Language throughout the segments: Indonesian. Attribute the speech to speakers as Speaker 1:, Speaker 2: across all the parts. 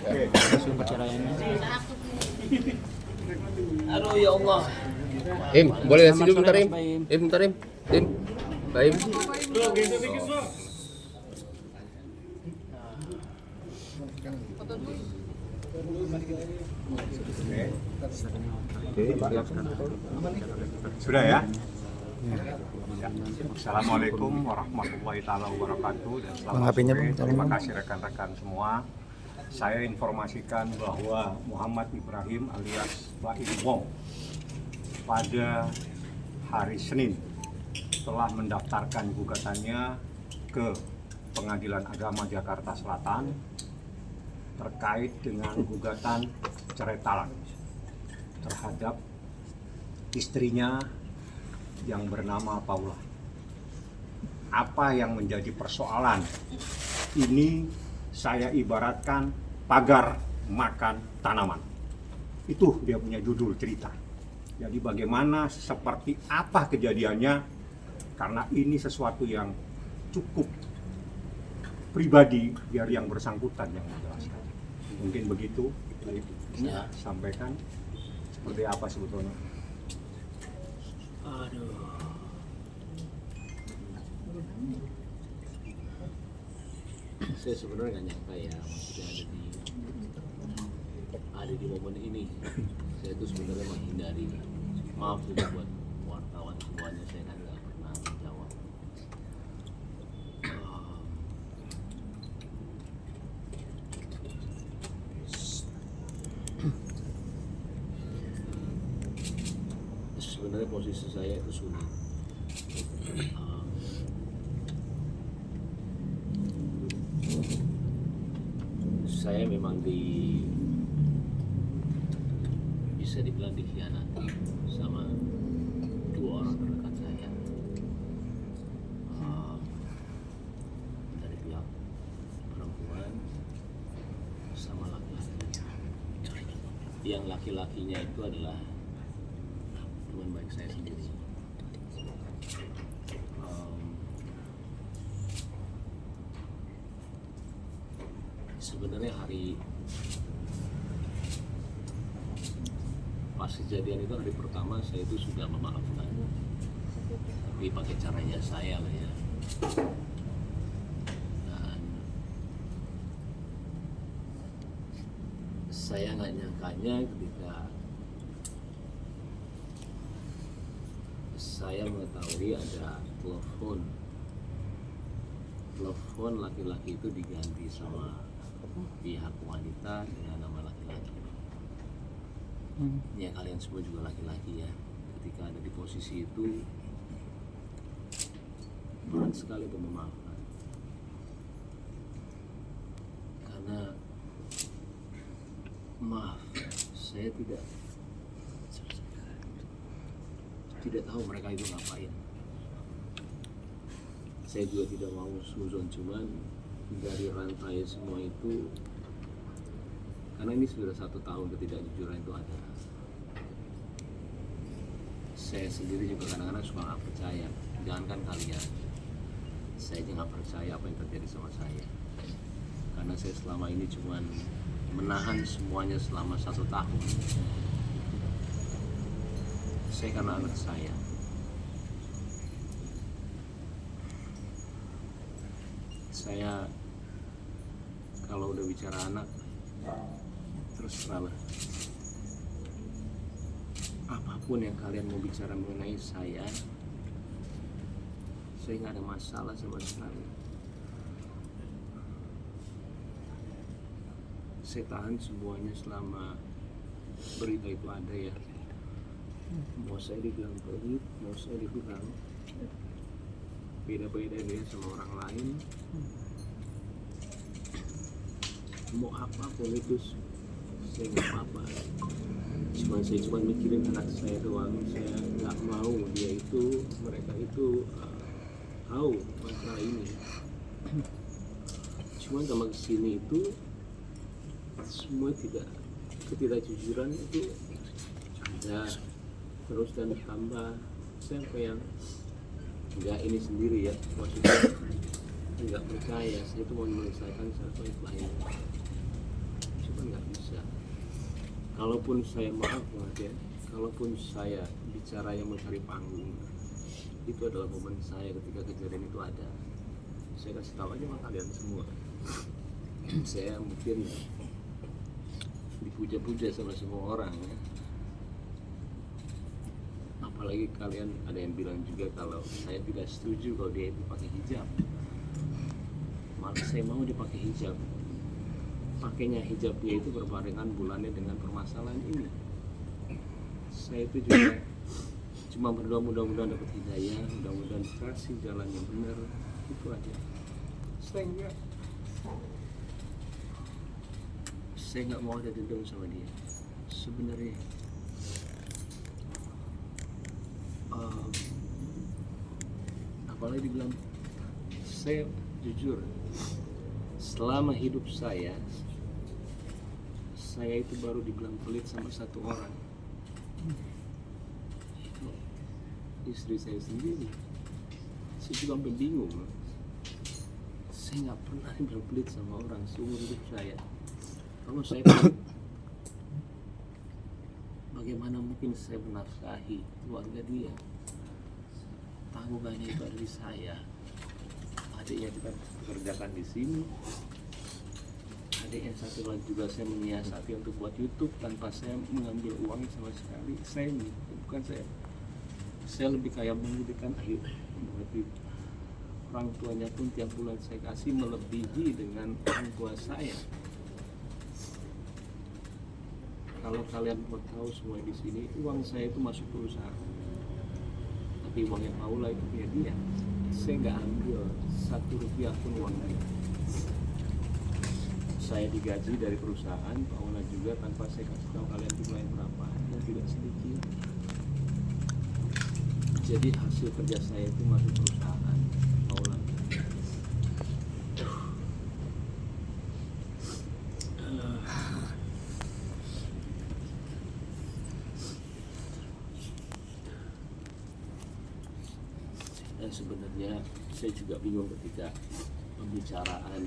Speaker 1: Langsung perceraiannya.
Speaker 2: Aduh ya Allah.
Speaker 3: Boleh ngasih dulu bentar,
Speaker 1: Mas
Speaker 3: Im.
Speaker 1: Baim.
Speaker 3: Bentar, Im. Baim.
Speaker 4: Sudah ya? Ya. Assalamualaikum warahmatullahi taala wabarakatuh dan selamat sore. Terima kasih rekan-rekan semua. Saya informasikan bahwa Muhammad Ibrahim alias Baim Wong pada hari Senin telah mendaftarkan gugatannya ke Pengadilan Agama Jakarta Selatan terkait dengan gugatan cerai talak terhadap istrinya yang bernama Paula. Apa yang menjadi persoalan ini saya ibaratkan pagar makan tanaman. Itu dia punya judul cerita. Jadi bagaimana, seperti apa kejadiannya, karena ini sesuatu yang cukup pribadi, biar yang bersangkutan yang menjelaskan. Mungkin begitu saya sampaikan. Seperti apa sebetulnya?
Speaker 2: Aduh. Saya sebenarnya nggak nyangka ya, maksudnya ada di momen ini. Saya itu sebenarnya menghindari. Maaf juga buat wartawan semuanya, saya kan nggak pernah menjawab. Sebenarnya posisi saya itu sulit. Saya memang bisa dibilang dikhianati sama dua orang terdekat saya, dari pihak perempuan sama laki-laki. Yang laki-lakinya itu adalah teman baik saya sendiri. Sebenarnya hari pas kejadian itu, hari pertama saya itu sudah memaafkan, tapi pakai caranya saya lah ya. Dan saya nggak nyangkanya ketika saya mengetahui ada telepon laki-laki itu diganti sama pihak wanita dengan nama laki-laki. Ya kalian semua juga laki-laki ya. Ketika ada di posisi itu, berat sekali untuk memaafkan. Karena maaf, saya tidak tahu mereka itu ngapain. Saya juga tidak mau suzon, cuman dari rantai semua itu, karena ini sudah 1 tahun ketidakjujuran itu ada. Saya sendiri juga kadang-kadang suka nggak percaya, jangankan kalian, saya juga nggak percaya apa yang terjadi sama saya. Karena saya selama ini cuman menahan semuanya selama 1 tahun. Saya karena anak saya. Saya kalau udah bicara anak, terus terang, apapun yang kalian mau bicara mengenai saya nggak ada masalah sama sekali. Saya tahan semuanya selama berita itu ada ya. Mau saya dibilang pelit, mau saya dibilang beda-beda dia sama orang lain, mau apapun itu saya nggak apa-apa. Saya cuma mikirin anak saya doang. Saya nggak mau mereka itu tahu masalah ini. Cuman sama kesini itu semua ketidakjujuran itu ada terus dan tambah. Saya kayak nggak ini sendiri ya, maksudnya nggak percaya. Saya itu mau menyelesaikan secara baik-baik. Cuma kalaupun saya maaf banget ya, kalaupun saya bicara yang mencari panggung, itu adalah momen saya ketika kejadian itu ada. Saya kasih tahu aja sama kalian semua. Saya mungkin dipuja-puja sama semua orang ya. Apalagi kalian ada yang bilang juga kalau saya tidak setuju kalau dia itu pakai hijab. Malah saya mau dia pakai hijab. Pakainya hijabnya itu berbarengan bulannya dengan permasalahan ini. Saya itu juga cuma berdoa mudah-mudahan dapat hidayah, mudah-mudahan dikasih jalan yang benar, itu aja. Saya nggak mau ada dendam sama dia sebenarnya. Apalagi dibilang, saya jujur selama hidup saya itu baru dibilang pelit sama satu orang, itu istri saya sendiri. Saya juga sampai bingung, saya nggak pernah dibilang pelit sama orang seumur hidup saya. Kalau saya pelit, bagaimana mungkin saya menafkahi keluarga dia? Tanggungannya itu ada di saya. Adiknya kita pekerjakan di sini. Adik yang satu lagi juga saya menyiasati untuk buat YouTube tanpa saya mengambil uangnya sama sekali. Saya lebih kayak menghidupkan ayo berarti orang tuanya pun tiap bulan saya kasih melebihi dengan orang tua saya. Kalau kalian mau tahu semua di sini, uang saya itu masuk perusahaan, tapi uangnya Paula itu punya dia. Saya nggak ambil 1 rupiah pun uang dia. Saya digaji dari perusahaan, Paula juga tanpa saya kasih tahu kalian jumlahnya berapa, dan tidak sedikit. Jadi hasil kerja saya itu masuk perusahaan Paula. Dan sebenarnya saya juga bingung ketika pembicaraan,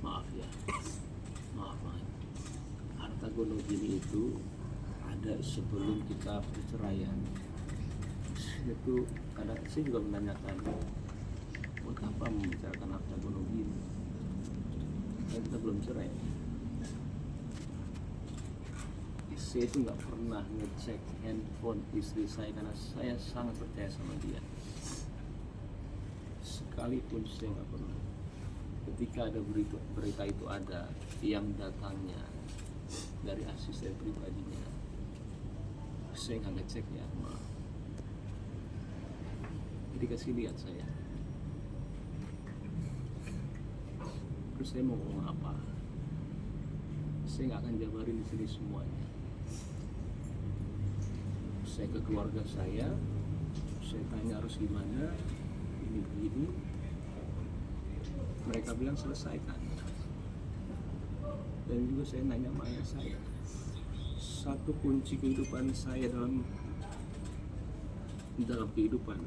Speaker 2: maaf harta gonogini itu ada sebelum kita perceraian. Itu kadang saya juga menanyakan, buat apa membicarakan harta gonogini kan kita belum cerai. Saya itu nggak pernah ngecek handphone istri saya karena saya sangat percaya sama dia. Sekalipun saya nggak pernah. Ketika ada berita itu ada yang datangnya dari asisten pribadinya, saya nggak ngecek ya, maaf. Jadi kasih lihat saya. Terus saya mau ngomong apa? Saya nggak akan jabarin di sini semuanya. Saya ke keluarga saya tanya harus gimana, ini begini. Mereka bilang selesaikan. Dan juga saya nanya sama ayah saya, satu kunci kehidupan saya dalam kehidupan,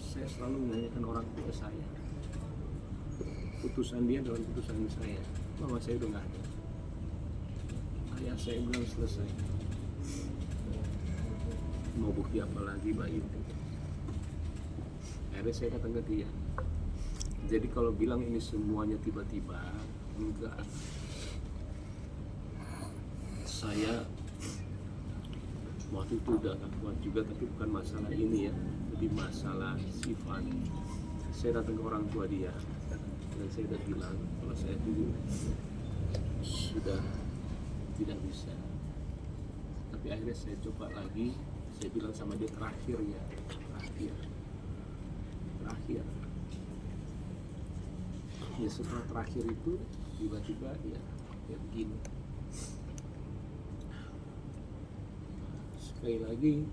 Speaker 2: saya selalu menanyakan orang tua saya. Putusan dia dalam putusan saya. Mama saya udah nggak ada. Ayah saya bilang selesai. Mau bukti apa lagi Bayu? Akhirnya saya datang ke dia. Jadi kalau bilang ini semuanya tiba-tiba, enggak. Saya waktu itu udah gak kuat juga, tapi bukan masalah ini ya, tapi masalah sifat. Saya datang ke orang tua dia dan saya udah bilang kalau saya dulu sudah tidak bisa. Tapi akhirnya saya coba lagi. Saya bilang sama dia terakhir. Ya setelah terakhir itu tiba-tiba ya begini. Sekali lagi,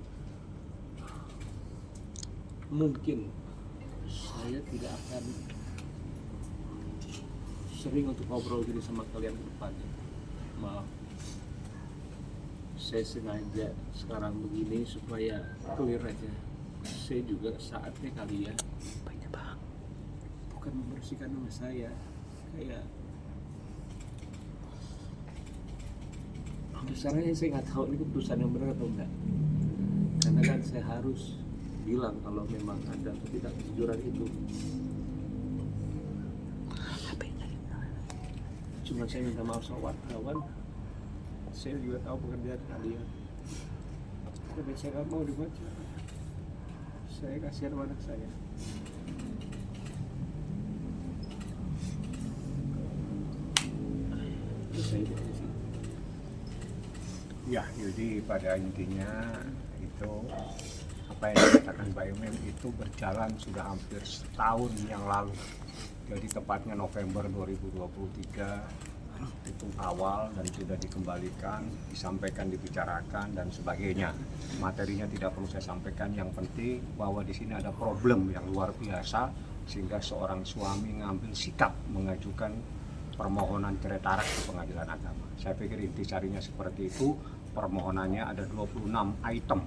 Speaker 2: mungkin saya tidak akan sering untuk ngobrol gini sama kalian ke depannya. Maaf. Saya sengaja sekarang begini supaya clear aja. Saya juga saatnya kali ya, bukan membersihkan nama saya, kayak Caranya saya nggak tahu ini keputusan yang benar atau enggak, karena kan saya harus bilang kalau memang ada ketidakjujuran itu. Cuma saya minta maaf sama wartawan, saya juga tahu pekerjaan kalian, tapi saya nggak mau dibaca. Saya kasihan sama anak saya. Terus saya bilang sih,
Speaker 4: Ya, jadi pada intinya itu apa yang dikatakan Pak Imen itu berjalan sudah hampir setahun yang lalu. Jadi tepatnya November 2023 itu awal dan sudah dikembalikan, disampaikan, dibicarakan dan sebagainya. Materinya tidak perlu saya sampaikan, yang penting bahwa di sini ada problem yang luar biasa sehingga seorang suami ngambil sikap mengajukan permohonan cerai tarak ke pengadilan agama. Saya pikir intisarinya seperti itu. Permohonannya ada 26 item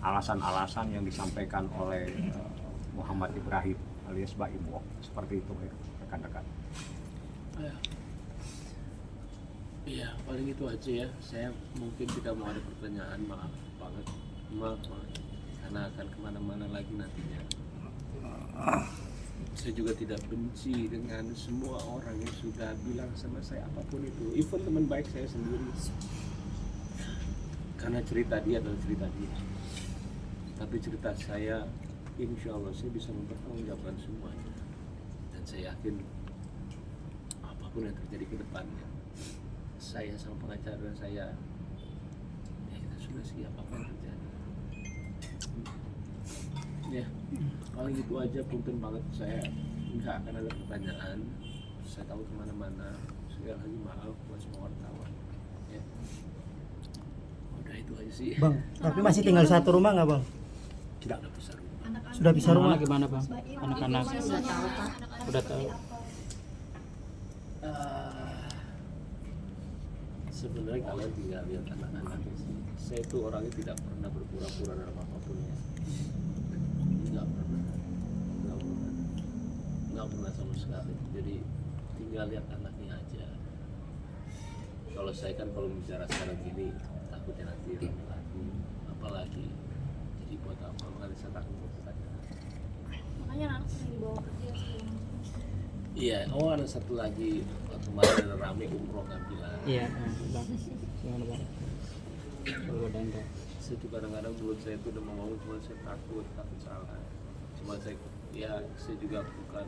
Speaker 4: alasan-alasan yang disampaikan oleh Muhammad Ibrahim alias Baim Wong. Seperti itu ya rekan-rekan.
Speaker 2: Iya, paling itu aja ya. Saya mungkin tidak mau ada pertanyaan, maaf banget, maaf, karena akan kemana-mana lagi nantinya. Saya juga tidak benci dengan semua orang yang sudah bilang sama saya apapun itu, even teman baik saya sendiri, karena cerita dia adalah cerita dia. Tapi cerita saya, insya Allah saya bisa mempertanggungjawabkan semuanya, dan saya yakin apapun yang terjadi ke depannya, saya sama pengacara saya, ya kita sudah siap apa yang terjadi. Ya, paling itu aja. Punten banget, saya nggak akan ada pertanyaan. Saya tahu kemana-mana. Sekali lagi maaf buat semua wartawan. Ya, udah itu aja sih.
Speaker 1: Bang, tapi masih tinggal satu rumah nggak bang?
Speaker 2: Tidak ada besar rumah.
Speaker 1: Sudah bisa rumah?
Speaker 5: Anak-anak gimana bang? Anak-anak udah tahu.
Speaker 2: Sebenarnya kalian tinggal lihat anak-anaknya sih. Saya itu orangnya tidak pernah berpura-pura dalam apapun ya. Nggak pernah sama sekali. Jadi tinggal lihat anaknya aja. Kalau saya kan kalau bicara sekarang gini takutnya nanti rame lagi, apalagi. Jadi buat apa? Makanya saya takut bertanya.
Speaker 6: Makanya anak sering dibawa kerja sebelum.
Speaker 2: Iya, ada satu lagi kemarin ada rame umroh ngambilan.
Speaker 5: Iya, bang. Gimana bang? Kalau ada yang tahu.
Speaker 2: Saya tuh kadang-kadang mulut saya tuh udah mau ngomong, cuma saya takut salah. Cuma saya juga bukan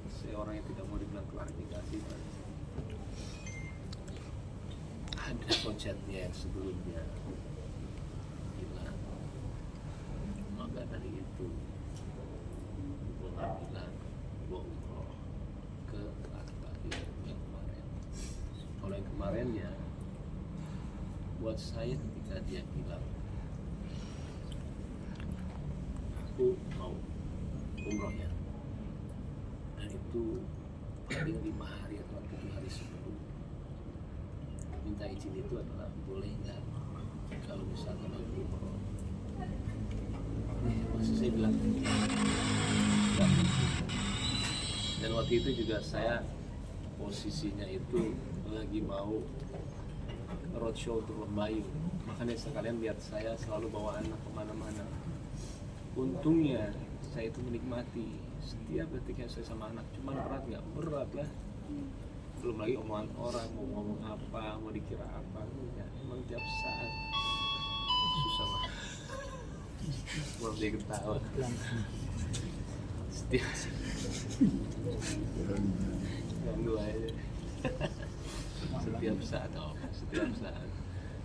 Speaker 2: seorang yang tidak mau dibilang klarifikasi, kan. Ada konsepnya yang sebelumnya bilang, maka dari itu gue nggak bilang gue umroh ke laki-laki yang kemarin. Kalau yang kemarinnya buat saya ketika dia bilang aku mau umroh ya, dan itu paling 5 hari atau 7 hari sebelum minta izin itu adalah boleh nggak kalau misalkan aku umroh. Maksud saya bilang nggak. Dan waktu itu juga saya posisinya itu lagi mau roadshow untuk Lembayu, makanya sekalian lihat saya selalu bawa anak kemana-mana. Untungnya saya itu menikmati setiap detik yang saya sama anak. Cuman berat nggak? Berat lah. Belum lagi omongan orang, mau ngomong apa, mau dikira apa, enggak. Emang tiap saat susah banget. Belum dia ketawa. Setiap ganggu aja.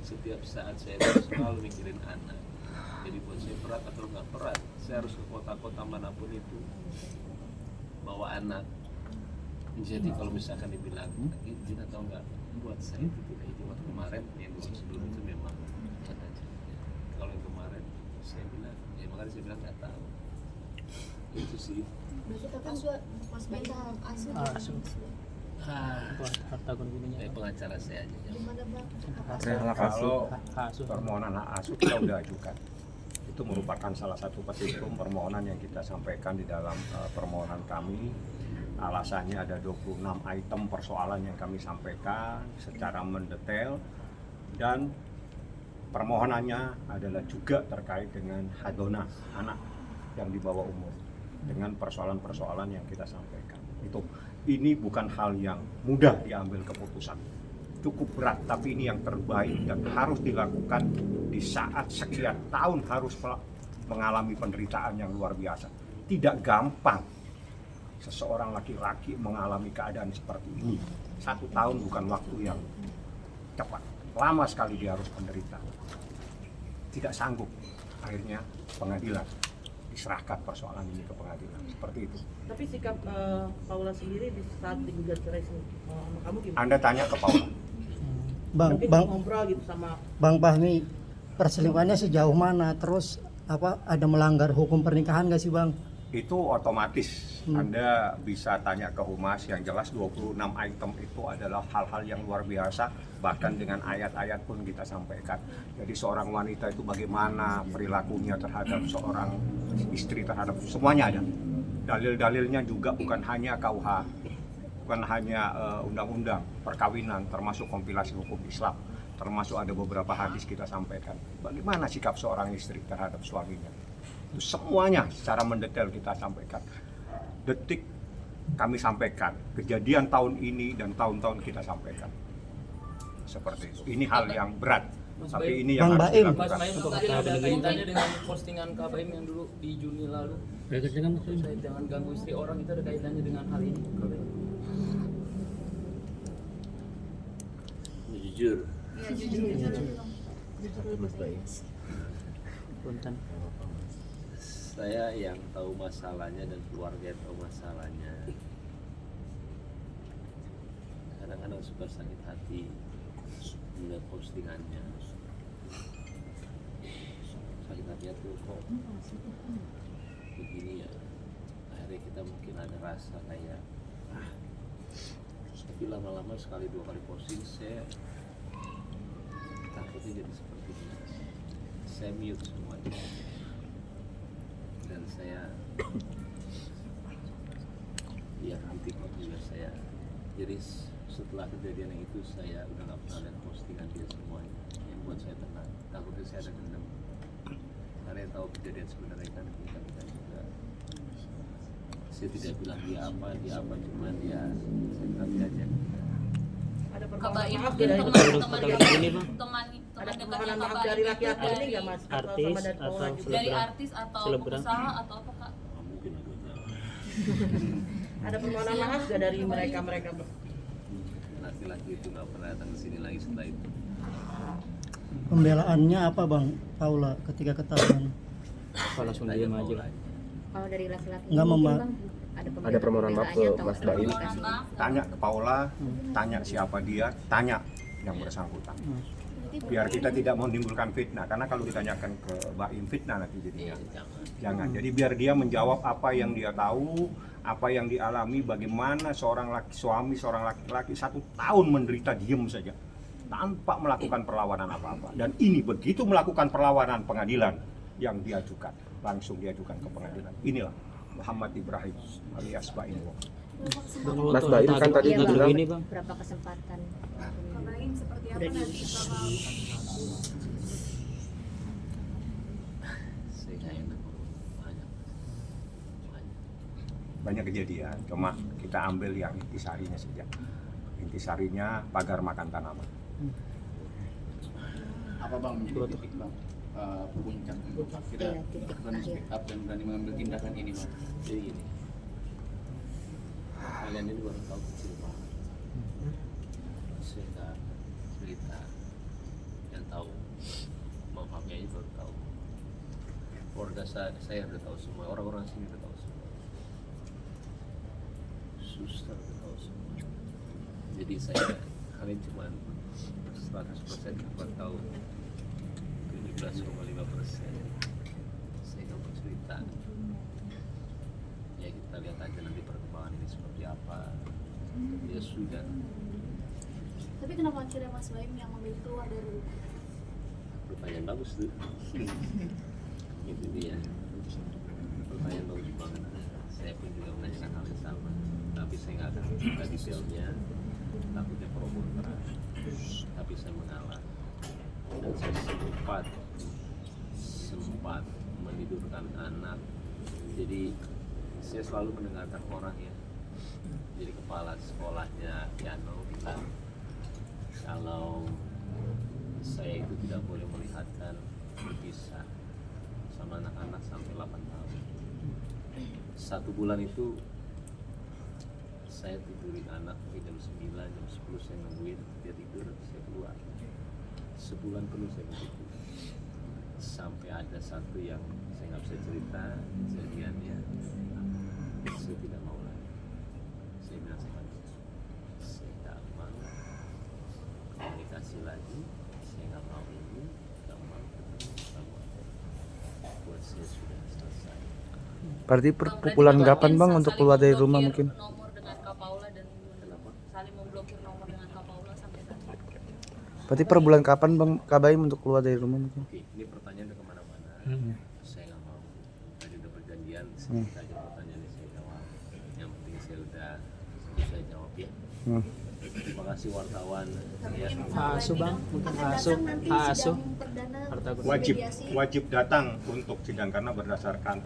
Speaker 2: Setiap saat saya selalu mikirin anak. Jadi buat saya berat atau nggak berat, saya harus ke kota-kota manapun itu bawa anak. Jadi kalau misalkan dibilang izin atau enggak, buat saya itu tidak izin. Waktu kemarin yang sebelum itu memang ada. Kalau yang kemarin saya bilang, ya makanya saya bilang nggak tahu. Itu sih.
Speaker 6: Berarti kan Mas minta asuh.
Speaker 5: Harta gunanya.
Speaker 2: Pengacara saya aja.
Speaker 6: Gimana bang?
Speaker 4: Kalau
Speaker 5: Asuh.
Speaker 4: permohonan hak asuh kita udah ajukan, itu merupakan salah satu petitum permohonan yang kita sampaikan di dalam permohonan kami. Alasannya ada 26 item persoalan yang kami sampaikan secara mendetail, Dan permohonannya adalah juga terkait dengan hadona, anak yang di bawah umur, dengan persoalan-persoalan yang kita sampaikan. Ini bukan hal yang mudah diambil keputusan, cukup berat, tapi ini yang terbaik dan harus dilakukan di saat sekian tahun harus mengalami penderitaan yang luar biasa. Tidak gampang seseorang laki-laki mengalami keadaan seperti ini. 1 tahun bukan waktu yang cepat, lama sekali dia harus menderita. Tidak sanggup, akhirnya pengadilan diserahkan persoalan ini ke pengadilan, seperti itu.
Speaker 5: Tapi sikap Paula sendiri di saat digugat cerai sama kamu gimana?
Speaker 4: Anda tanya ke Paula.
Speaker 5: Mungkin
Speaker 1: Bang
Speaker 5: ngobrol gitu sama
Speaker 1: Fahmi, perselingkuhannya sejauh mana? Terus ada melanggar hukum pernikahan nggak sih Bang?
Speaker 4: Itu otomatis Anda bisa tanya ke Humas. Yang jelas 26 item itu adalah hal-hal yang luar biasa, bahkan dengan ayat-ayat pun kita sampaikan. Jadi seorang wanita itu bagaimana perilakunya terhadap seorang istri, terhadap semuanya ada. Dalil-dalilnya juga bukan hanya KUH, bukan hanya undang-undang perkawinan, termasuk kompilasi hukum Islam, termasuk ada beberapa hadis kita sampaikan. Bagaimana sikap seorang istri terhadap suaminya. Itu semuanya secara mendetail kita sampaikan. Detik kami sampaikan, kejadian tahun ini dan tahun-tahun kita sampaikan. Seperti itu. Ini hal yang berat, tapi ini yang
Speaker 1: Bang
Speaker 4: harus
Speaker 1: Baim.
Speaker 4: dilakukan.
Speaker 7: Mas Baim, mungkin ada kaitannya dengan postingan Kak Baim yang dulu di Juni lalu. Saya jangan ganggu istri orang, itu ada kaitannya dengan hal ini, Kak Baim.
Speaker 2: Jujur,
Speaker 6: Ya, jujur.
Speaker 5: Punten.
Speaker 2: saya yang tahu masalahnya dan keluarga yang tahu masalahnya. Kadang-kadang suka sakit hati melihat postingannya. Sakit hatinya tuh kok begini ya. Akhirnya kita mungkin ada rasa kayak tapi lama-lama sekali 2 kali posting saya takutnya jadi seperti ini. Saya mute semuanya dan saya ya nanti kok juga saya, jadi setelah kejadian yang itu saya udah gak pernah lihat postingan dia semuanya, yang buat saya tenang. Takutnya saya ada dendam karena yang tahu kejadian sebenarnya kan kita juga. Saya tidak bilang dia apa, cuman ya saya ngerti aja.
Speaker 5: Ada
Speaker 6: Kabar
Speaker 5: permohonan
Speaker 6: ini
Speaker 5: maaf
Speaker 6: mungkin
Speaker 5: dari
Speaker 6: teman
Speaker 5: ada
Speaker 6: dekatnya
Speaker 5: permohonan
Speaker 6: Kak
Speaker 5: maaf
Speaker 6: Baim
Speaker 5: dari
Speaker 6: itu
Speaker 5: laki-laki ini nggak Mas?
Speaker 7: Artis
Speaker 5: Sama dari
Speaker 7: atau
Speaker 5: Paula juga?
Speaker 6: dari artis atau pengusaha atau apa Kak?
Speaker 2: Mungkin agak jauh.
Speaker 5: Ada permohonan maaf nggak dari mereka?
Speaker 2: Laki-laki itu nggak pernah datang ke sini lagi setelah itu.
Speaker 1: Pembelaannya apa Bang Paula ketika ketahuan?
Speaker 7: Langsung diam aja.
Speaker 8: Kalau dari laki-laki
Speaker 1: Nggak
Speaker 8: mungkin,
Speaker 1: memba-
Speaker 8: Bang,
Speaker 3: Ada permohonan maaf ke Mas Baim.
Speaker 4: Tanya ke Paula, tanya siapa dia, tanya yang bersangkutan. Biar kita tidak menimbulkan fitnah, karena kalau ditanyakan ke Baim fitnah nanti jadinya. Jangan. Jadi biar dia menjawab apa yang dia tahu, apa yang dialami, bagaimana seorang seorang laki-laki 1 tahun menderita diem saja tanpa melakukan perlawanan apa-apa. Dan ini begitu melakukan perlawanan pengadilan yang diajukan, langsung diajukan ke pengadilan. Inilah Muhammad Ibrahim alias Baim.
Speaker 3: Mas Baim kan tadi
Speaker 8: Iya, Bang.
Speaker 3: bilang
Speaker 7: Ini Bang.
Speaker 8: berapa kesempatan
Speaker 6: Kak Baim seperti apa
Speaker 8: Udah
Speaker 6: nanti sama
Speaker 2: Saya nggak enak banyak.
Speaker 4: Banyak kejadian, cuma kita ambil yang intisarinya saja. Intisarinya pagar makan tanaman.
Speaker 9: Apa Bang menjadi titik Bang puncak untuk akhirnya
Speaker 8: Iya, titik
Speaker 9: berani
Speaker 8: akhir.
Speaker 9: speak up dan berani mengambil tindakan ini Bang?
Speaker 2: Jadi gini, kalian ini baru tahu kecil banget. Saya nggak cerita, yang tahu mamanya ini baru tahu. Keluarga saya udah tahu semua, orang-orang sini udah tahu semua, suster udah tahu semua. Jadi saya kalian cuma 100% dapat tahu 17,5%. Saya nggak mau cerita. Ya kita lihat aja nanti perkembangan ini seperti apa. Ya sudah.
Speaker 6: Tapi kenapa akhirnya Mas Baim yang memilih keluar dari rumah?
Speaker 2: Pertanyaan bagus tuh. Itu dia. Pertanyaan bagus banget. Saya pun juga menanyakan hal yang sama. Tapi saya nggak akan buka detailnya. Takutnya pro kontra. Tapi saya mengalah. saya sempat menidurkan anak. Jadi saya selalu mendengarkan orang ya. Jadi kepala sekolahnya Piano bilang kalau saya itu tidak boleh melihatkan berpisah sama anak-anak sampai 8 tahun. 1 bulan itu saya tidurin anak jam 9, jam 10 saya nungguin dia tidur, saya keluar. Sebulan penuh saya begitu. Sampai ada satu yang saya nggak bisa cerita kejadiannya, saya tidak mau lagi. Saya bilang sama dia, saya tidak mau komunikasi lagi, saya nggak mau ini, nggak mau ketemu sama buat saya sudah selesai.
Speaker 10: Berarti pukulan kapan bang untuk keluar dari rumah mungkin?
Speaker 6: Nomor dengan Kak Paula dan saling memblokir nomor dengan Kak Paula sampai tadi.
Speaker 10: Berarti per bulan kapan bang Kak Baim untuk keluar dari rumah mungkin?
Speaker 2: Oke, ini pertanyaan udah kemana-mana. Saya nggak mau. Tadi udah perjanjian, sedikit aja pertanyaannya saya jawab. Yang penting saya jawab ya. Terima kasih wartawan. Ya.
Speaker 7: Asu bang, mungkin asu.
Speaker 4: Wajib datang untuk sidang karena berdasarkan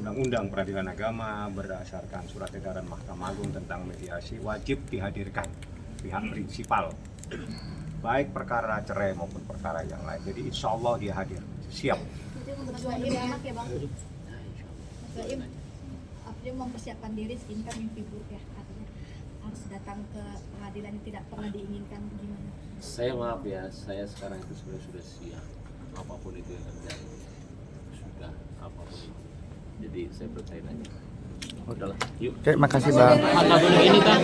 Speaker 4: Undang-Undang Peradilan Agama, berdasarkan surat edaran Mahkamah Agung tentang mediasi, wajib dihadirkan pihak prinsipal, baik perkara cerai maupun perkara yang lain. Jadi insya Allah dia hadir, siap.
Speaker 6: Itu mempersiapkan anak ya bang. Mas Baim, April mempersiapkan diri sehingga mimpi buruk ya, artinya harus datang ke pengadilan yang tidak pernah diinginkan, gimana?
Speaker 2: Saya maaf ya, saya sekarang itu sebenarnya sudah siap. Apapun itu yang terjadi, sudah apapun itu. Jadi saya percaya aja. Udahlah, yuk.
Speaker 10: Oke, makasih bang.
Speaker 7: Ini kan